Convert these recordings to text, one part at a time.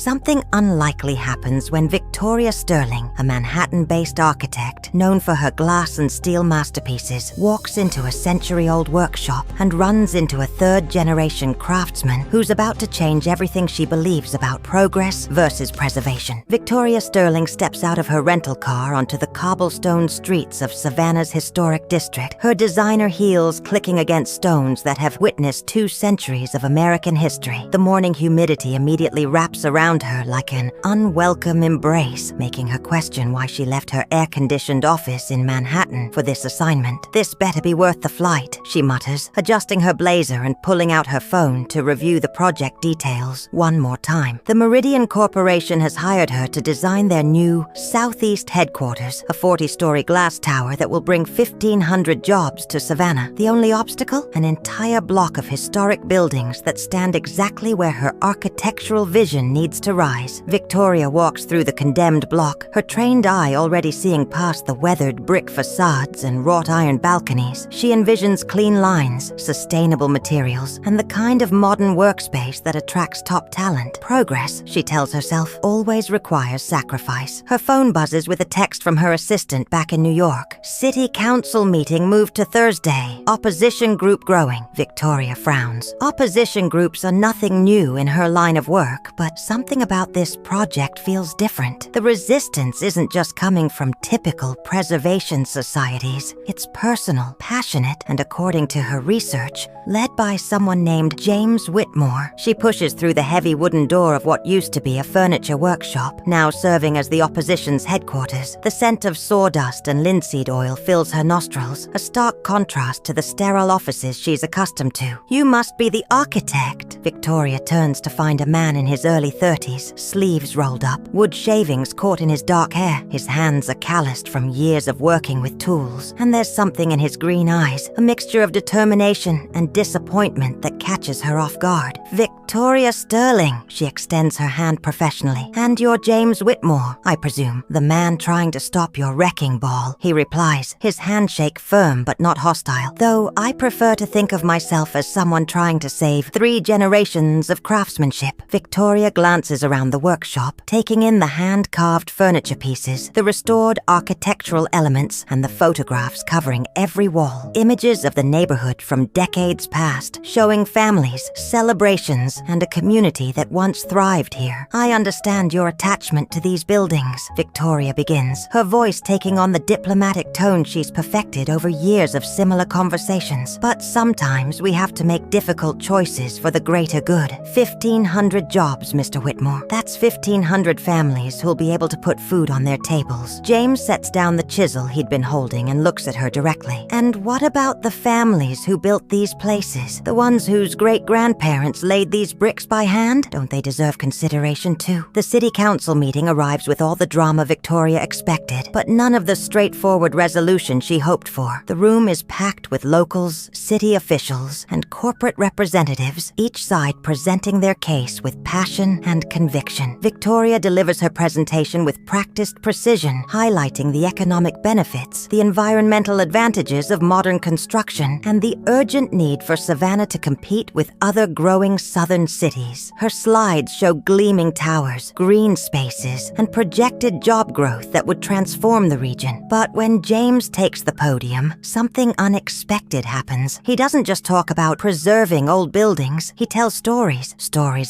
something unlikely happens when Victoria Sterling, a Manhattan-based architect known for her glass and steel masterpieces, walks into a century-old workshop and runs into a third-generation craftsman who's about to change everything she believes about progress versus preservation. Victoria Sterling steps out of her rental car onto the cobblestone streets of Savannah's historic district, her designer heels clicking against stones that have witnessed 2 centuries of American history. The morning humidity immediately wraps around her like an unwelcome embrace, making her question why she left her air-conditioned office in Manhattan for this assignment. "This better be worth the flight," she mutters, adjusting her blazer and pulling out her phone to review the project details one more time. The Meridian Corporation has hired her to design their new Southeast headquarters, a 40-story glass tower that will bring 1,500 jobs to Savannah. The only obstacle? An entire block of historic buildings that stand exactly where her architectural vision needs to rise. Victoria walks through the condemned block, her trained eye already seeing past the weathered brick facades and wrought iron balconies. She envisions clean lines, sustainable materials, and the kind of modern workspace that attracts top talent. Progress, she tells herself, always requires sacrifice. Her phone buzzes with a text from her assistant back in New York. "City Council meeting moved to Thursday. Opposition group growing." Victoria frowns. Opposition groups are nothing new in her line of work, but something about this project feels different. The resistance isn't just coming from typical preservation societies. It's personal, passionate, and according to her research, led by someone named James Whitmore. She pushes through the heavy wooden door of what used to be a furniture workshop, now serving as the opposition's headquarters. The scent of sawdust and linseed oil fills her nostrils, a stark contrast to the sterile offices she's accustomed to. "You must be the architect." Victoria turns to find a man in his early 30s, sleeves rolled up, wood shavings caught in his dark hair. His hands are calloused from years of working with tools, and there's something in his green eyes, a mixture of determination and disappointment that catches her off guard. "Victoria Sterling," she extends her hand professionally. "And you're James Whitmore, I presume. The man trying to stop your wrecking ball," he replies, his handshake firm but not hostile. "Though I prefer to think of myself as someone trying to save 3 generations of craftsmanship." Victoria glances around the workshop, taking in the hand-carved furniture pieces, the restored architectural elements, and the photographs covering every wall. Images of the neighborhood from decades past, showing families, celebrations, and a community that once thrived here. "I understand your attachment to these buildings," Victoria begins, her voice taking on the diplomatic tone she's perfected over years of similar conversations. "But sometimes we have to make difficult choices for the greater good. 1,500 jobs, Mr. Whitmore. That's 1,500 families who'll be able to put food on their tables." James sets down the chisel he'd been holding and looks at her directly. "And what about the families who built these places? The ones whose great-grandparents laid these bricks by hand? Don't they deserve consideration too?" The city council meeting arrives with all the drama Victoria expected, but none of the straightforward resolution she hoped for. The room is packed with locals, city officials, and corporate representatives, each side presenting their case with passion and conviction. Victoria delivers her presentation with practiced precision, highlighting the economic benefits, the environmental advantages of modern construction, and the urgent need for Savannah to compete with other growing southern cities. Her slides show gleaming towers, green spaces, and projected job growth that would transform the region. But when James takes the podium, something unexpected happens. He doesn't just talk about preserving old buildings, he tells stories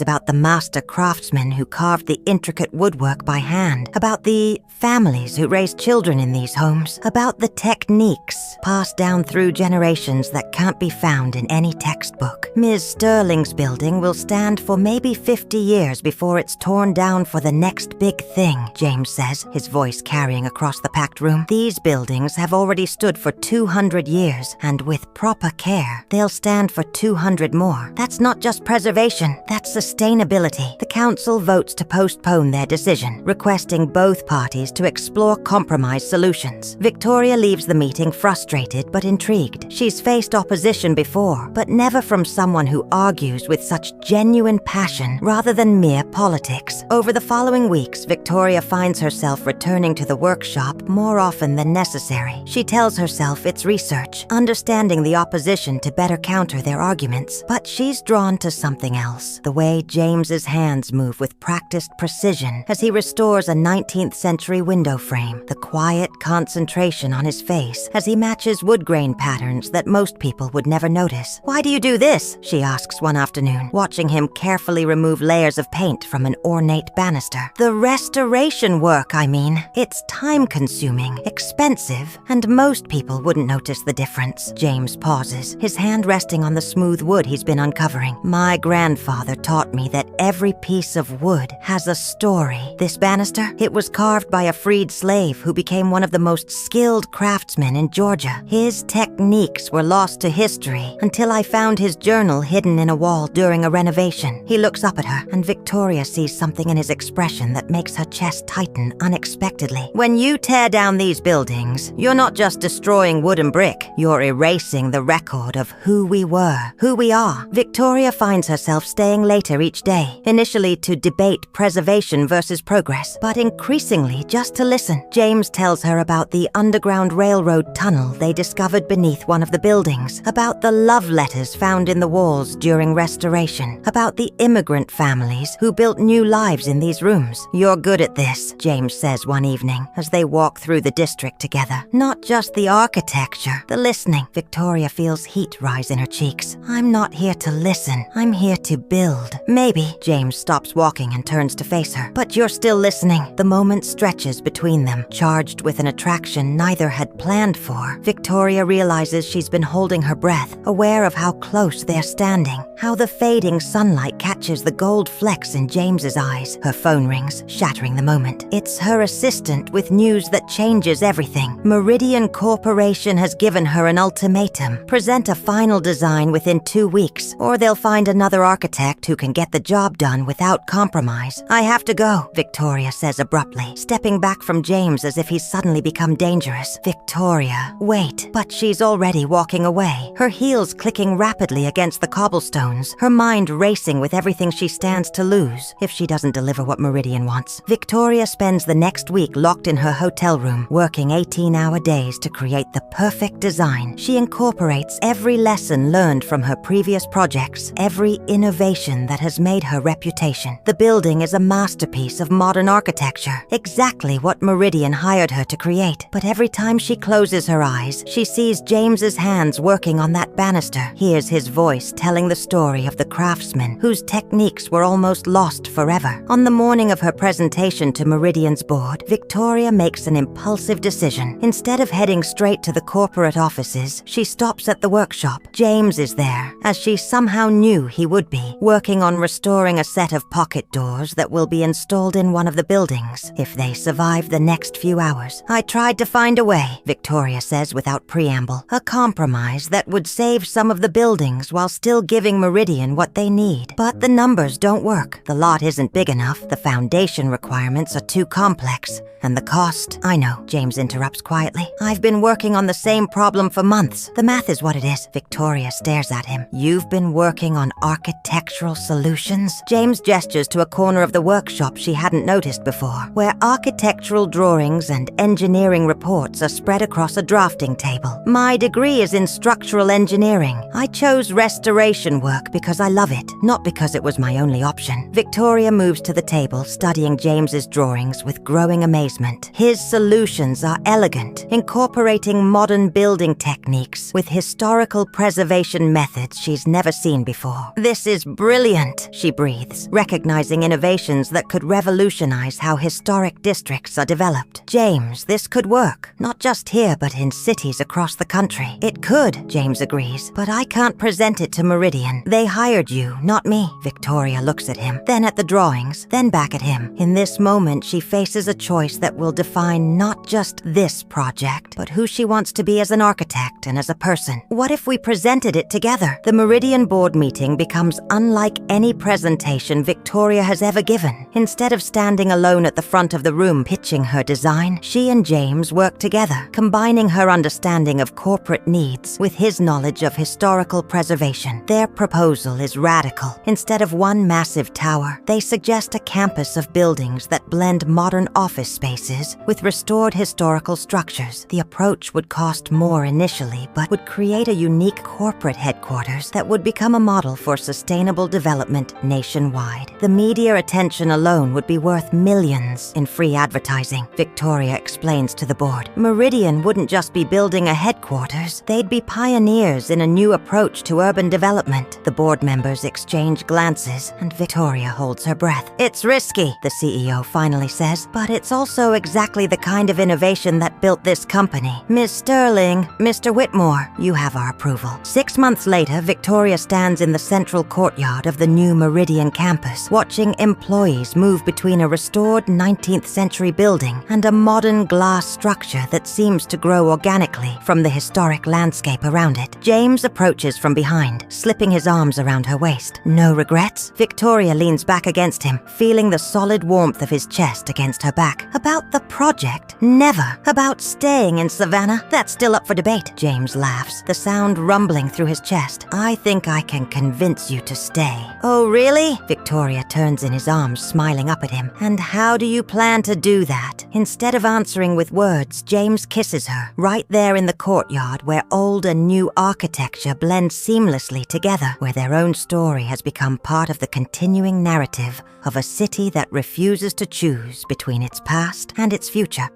about the master craftsmen who carved the intricate woodwork by hand, about the families who raised children in these homes, about the techniques passed down through generations that can't be found in any textbook. Ms. Sterling's building will stand for maybe 50 years before it's torn down for the next big thing, James says, his voice carrying across the packed room. These buildings have already stood for 200 years, and with proper care, they'll stand for 200 more. That's not just preservation, that's sustainability. The council votes to postpone their decision, requesting both parties to explore compromise solutions. Victoria leaves the meeting frustrated but intrigued. She's faced opposition before, but never from someone who argues with such genuine passion rather than mere politics. Over the following weeks, Victoria finds herself returning to the workshop more often than necessary. She tells herself it's research, understanding the opposition to better counter their arguments, but she's drawn to something else. The way James's hands move move with practiced precision as he restores a 19th century window frame, the quiet concentration on his face as he matches wood grain patterns that most people would never notice. "Why do you do this?" she asks one afternoon, watching him carefully remove layers of paint from an ornate banister. "The restoration work, I mean. It's time-consuming, expensive, and most people wouldn't notice the difference." James pauses, his hand resting on the smooth wood he's been uncovering. "My grandfather taught me that every piece of wood has a story. This banister, it was carved by a freed slave who became one of the most skilled craftsmen in Georgia. His techniques were lost to history until I found his journal hidden in a wall during a renovation." He looks up at her, and Victoria sees something in his expression that makes her chest tighten unexpectedly. "When you tear down these buildings, you're not just destroying wood and brick, you're erasing the record of who we were, who we are." Victoria finds herself staying later each day, initially to debate preservation versus progress, but increasingly just to listen. James tells her about the Underground Railroad tunnel they discovered beneath one of the buildings, about the love letters found in the walls during restoration, about the immigrant families who built new lives in these rooms. "You're good at this," James says one evening as they walk through the district together. "Not just the architecture, the listening." Victoria feels heat rise in her cheeks. "I'm not here to listen, I'm here to build." "Maybe." James stops walking and turns to face her. "But you're still listening." The moment stretches between them, charged with an attraction neither had planned for. Victoria realizes she's been holding her breath, aware of how close they're standing, how the fading sunlight catches the gold flecks in James's eyes. Her phone rings, shattering the moment. It's her assistant with news that changes everything. Meridian Corporation has given her an ultimatum. Present a final design within 2 weeks, or they'll find another architect who can get the job done without compromise. "I have to go," Victoria says abruptly, stepping back from James as if he's suddenly become dangerous. "Victoria, wait." But she's already walking away, her heels clicking rapidly against the cobblestones, her mind racing with everything she stands to lose if she doesn't deliver what Meridian wants. Victoria spends the next week locked in her hotel room, working 18-hour days to create the perfect design. She incorporates every lesson learned from her previous projects, every innovation that has made her reputation. The building is a masterpiece of modern architecture, exactly what Meridian hired her to create. But every time she closes her eyes, she sees James's hands working on that banister, hears his voice telling the story of the craftsman whose techniques were almost lost forever. On the morning of her presentation to Meridian's board, Victoria makes an impulsive decision. Instead of heading straight to the corporate offices, she stops at the workshop. James is there, as she somehow knew he would be, working on restoring a set of pocket doors that will be installed in one of the buildings if they survive the next few hours. "I tried to find a way," Victoria says without preamble, "a compromise that would save some of the buildings while still giving Meridian what they need. But the numbers don't work. The lot isn't big enough, the foundation requirements are too complex, and the cost—" "I know," James interrupts quietly. "I've been working on the same problem for months. The math is what it is." Victoria stares at him. "You've been working on architectural solutions?" James gestures to a corner of the workshop she hadn't noticed before, where architectural drawings and engineering reports are spread across a drafting table. "My degree is in structural engineering. I chose restoration work because I love it, not because it was my only option." Victoria moves to the table, studying James's drawings with growing amazement. His solutions are elegant, incorporating modern building techniques with historical preservation methods she's never seen before. "This is brilliant," she breathes, recognizing innovations that could revolutionize how historic districts are developed. "James, this could work, not just here but in cities across the country." "It could," James agrees, "but I can't present it to Meridian. They hired you, not me." Victoria looks at him, then at the drawings, then back at him. In this moment, she faces a choice that will define not just this project, but who she wants to be as an architect and as a person. What if we presented it together? The Meridian board meeting becomes unlike any presentation Victoria has ever given. Instead of standing alone at the front of the room pitching her design, she and James work together, combining her understanding of corporate needs with his knowledge of historical preservation. Their proposal is radical. Instead of one massive tower, they suggest a campus of buildings that blend modern office spaces with restored historical structures. The approach would cost more initially, but would create a unique corporate headquarters that would become a model for sustainable development nationwide. terrified. The media attention alone would be worth millions in free advertising, Victoria explains to the board. Meridian wouldn't just be building a headquarters, they'd be pioneers in a new approach to urban development. The board members exchange glances, and Victoria holds her breath. It's risky, the CEO finally says, but it's also exactly the kind of innovation that built this company. Miss Sterling, Mr. Whitmore, you have our approval. 6 months later, Victoria stands in the central courtyard of the new Meridian campus, watching employees move between a restored 19th century building and a modern glass structure that seems to grow organically from the historic landscape around it. James approaches from behind, slipping his arms around her waist. No regrets? Victoria leans back against him, feeling the solid warmth of his chest against her back. About the project? Never. About staying in Savannah? That's still up for debate. James laughs, the sound rumbling through his chest. I think I can convince you to stay. Oh, really? Victoria turns in his arms, smiling up at him. And how do you plan to do that? Instead of answering with words, James kisses her, right there in the courtyard where old and new architecture blend seamlessly together, where their own story has become part of the continuing narrative of a city that refuses to choose between its past and its future.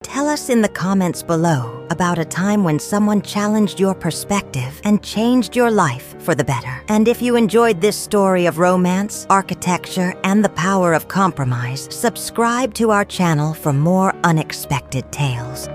Tell us in the comments below about a time when someone challenged your perspective and changed your life for the better. And if you enjoyed this story of romance, architecture, and the power of compromise, subscribe to our channel for more unexpected tales.